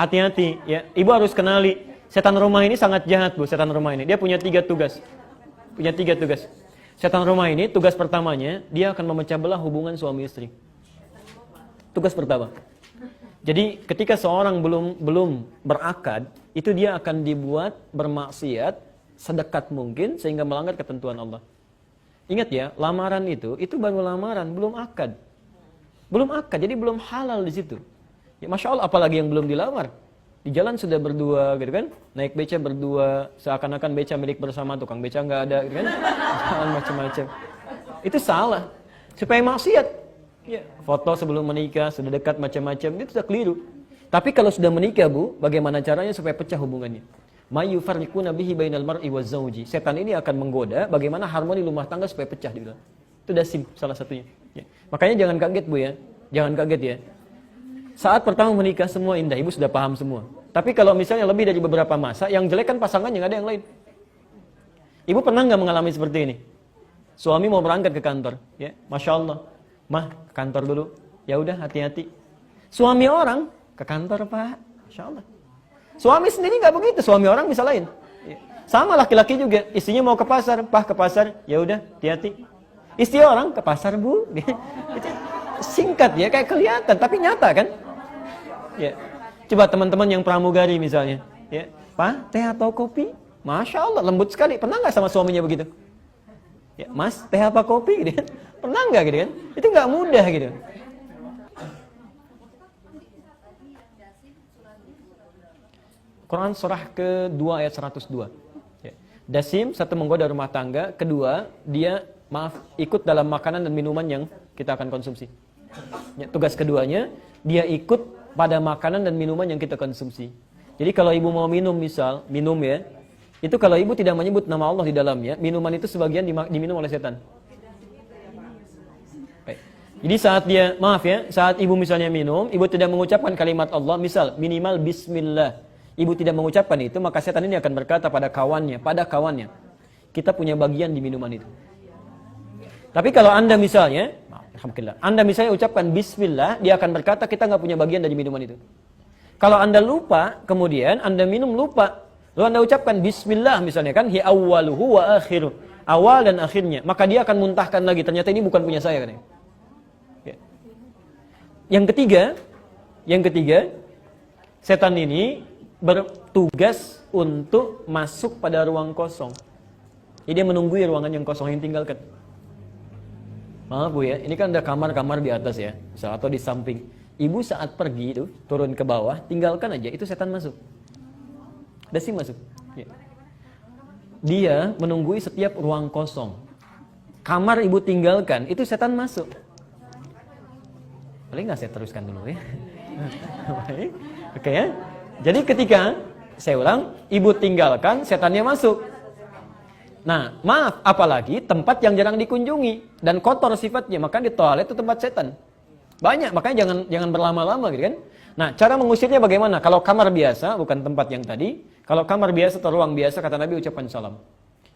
hati-hati ya. Ibu harus kenali setan rumah ini sangat jahat, Bu. Setan rumah ini dia punya 3 tugas. Setan rumah ini tugas pertamanya dia akan memecah belah hubungan suami istri. Tugas pertama. Jadi ketika seorang belum berakad, itu dia akan dibuat bermaksiat sedekat mungkin sehingga melanggar ketentuan Allah. Ingat ya, lamaran itu baru lamaran, belum akad. Belum akad, jadi belum halal di situ. Ya, Masya Allah, apalagi yang belum dilamar. Di jalan sudah berdua, gitu kan? Naik beca berdua, seakan-akan beca milik bersama, tukang beca nggak ada, gitu kan? Jalan macam-macam. Itu salah. Supaya maksiat. Ya, foto sebelum menikah, sudah dekat macam-macam, itu sudah keliru. Tapi kalau sudah menikah, Bu, bagaimana caranya supaya pecah hubungannya? Mayyufarriquna bihi bainal mar'i wa zawji. Setan ini akan menggoda bagaimana harmoni rumah tangga supaya pecah dibilang. Itu dasim salah satunya. Ya. Makanya jangan kaget, Bu ya. Jangan kaget ya. Saat pertama menikah semua indah, Ibu sudah paham semua. Tapi kalau misalnya lebih dari beberapa masa, yang jelek kan pasangannya, nggak ada yang lain. Ibu pernah nggak mengalami seperti ini? Suami mau berangkat ke kantor, ya, Masya Allah. Mah, ke kantor dulu. Ya udah, hati-hati. Suami orang ke kantor, Pak. Masya Allah. Suami sendiri nggak begitu, suami orang bisa lain. Sama laki-laki juga, istrinya mau ke pasar, Pak ke pasar. Ya udah, hati-hati. Istri orang ke pasar, Bu. Itu singkat ya, kayak kelihatan, tapi nyata kan? Ya. Coba teman-teman yang pramugari misalnya, ya, Pak, teh atau kopi? Masya Allah, lembut sekali. Pernah nggak sama suaminya begitu? Ya, Mas, teh apa kopi? Gitu kan? Pernah nggak gitu kan? Itu nggak mudah gitu. Quran surah ke-2 ayat 102. Ya. Dasim, satu menggoda rumah tangga. Kedua, dia ikut dalam makanan dan minuman yang kita akan konsumsi. Ya, tugas keduanya, dia ikut pada makanan dan minuman yang kita konsumsi. Jadi kalau ibu mau minum minum ya, itu kalau ibu tidak menyebut nama Allah di dalamnya, minuman itu sebagian diminum oleh setan. Jadi saat ibu misalnya minum, ibu tidak mengucapkan kalimat Allah, misal minimal Bismillah, ibu tidak mengucapkan itu, maka setan ini akan berkata pada kawannya, kita punya bagian di minuman itu. Tapi kalau anda misalnya, alhamdulillah, anda misalnya ucapkan Bismillah, dia akan berkata kita nggak punya bagian dari minuman itu. Kalau anda lupa, kemudian anda minum lupa, lalu anda ucapkan Bismillah misalnya kan, hi awwaluhu wa akhiruh, awal dan akhirnya, maka dia akan muntahkan lagi, ternyata ini bukan punya saya kan. Yang ketiga, setan ini bertugas untuk masuk pada ruang kosong. Jadi dia menunggui ruangan yang kosong yang tinggalkan. Maaf Bu ya, ini kan ada kamar-kamar di atas ya, atau di samping. Ibu saat pergi itu turun ke bawah, tinggalkan aja, itu setan masuk. Dasim masuk. Ya. Dia menunggui setiap ruang kosong. Kamar ibu tinggalkan, itu setan masuk. Boleh nggak saya teruskan dulu ya? Oke ya. Jadi ketika saya ulang, ibu tinggalkan, setannya masuk. Nah, maaf, apalagi tempat yang jarang dikunjungi dan kotor sifatnya, maka di toilet itu tempat setan. Banyak, makanya jangan berlama-lama gitu kan. Nah, cara mengusirnya bagaimana? Kalau kamar biasa, bukan tempat yang tadi, kalau kamar biasa atau ruang biasa, kata Nabi ucapkan salam.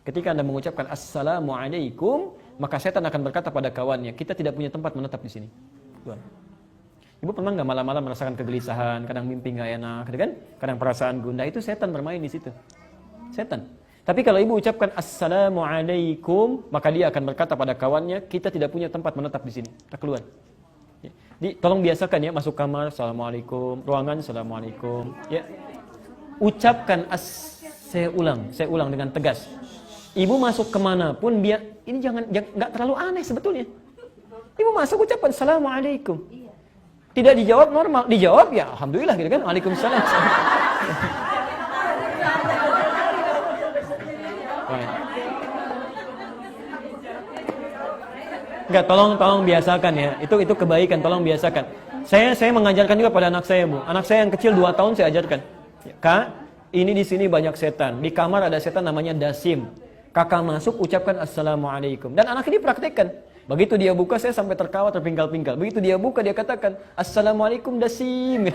Ketika Anda mengucapkan Assalamualaikum, maka setan akan berkata pada kawannya, kita tidak punya tempat menetap di sini. Ibu pernah nggak malam-malam merasakan kegelisahan, kadang mimpi nggak enak, gitu kan? Kadang perasaan gundah, itu setan bermain di situ. Setan. Tapi kalau ibu ucapkan Assalamualaikum, maka dia akan berkata pada kawannya, kita tidak punya tempat menetap di sini. Kita keluar. Jadi, tolong biasakan ya, masuk kamar, Assalamualaikum, ruangan, Assalamualaikum. Ya. Ucapkan saya ulang dengan tegas. Ibu masuk kemanapun, ini nggak terlalu aneh sebetulnya. Ibu masuk ucapkan Assalamualaikum. Tidak dijawab normal, dijawab ya alhamdulillah gitu kan. Waalaikumsalam. Enggak, tolong biasakan ya. Itu kebaikan, tolong biasakan. Saya mengajarkan juga pada anak saya, Bu. Anak saya yang kecil 2 tahun saya ajarkan. Kak, ini di sini banyak setan. Di kamar ada setan namanya Dasim. Kakak masuk ucapkan Assalamualaikum. Dan anak ini praktekkan. Begitu dia buka, saya sampai tertawa terpingkal-pingkal. Begitu dia buka, dia katakan Assalamualaikum Dasim.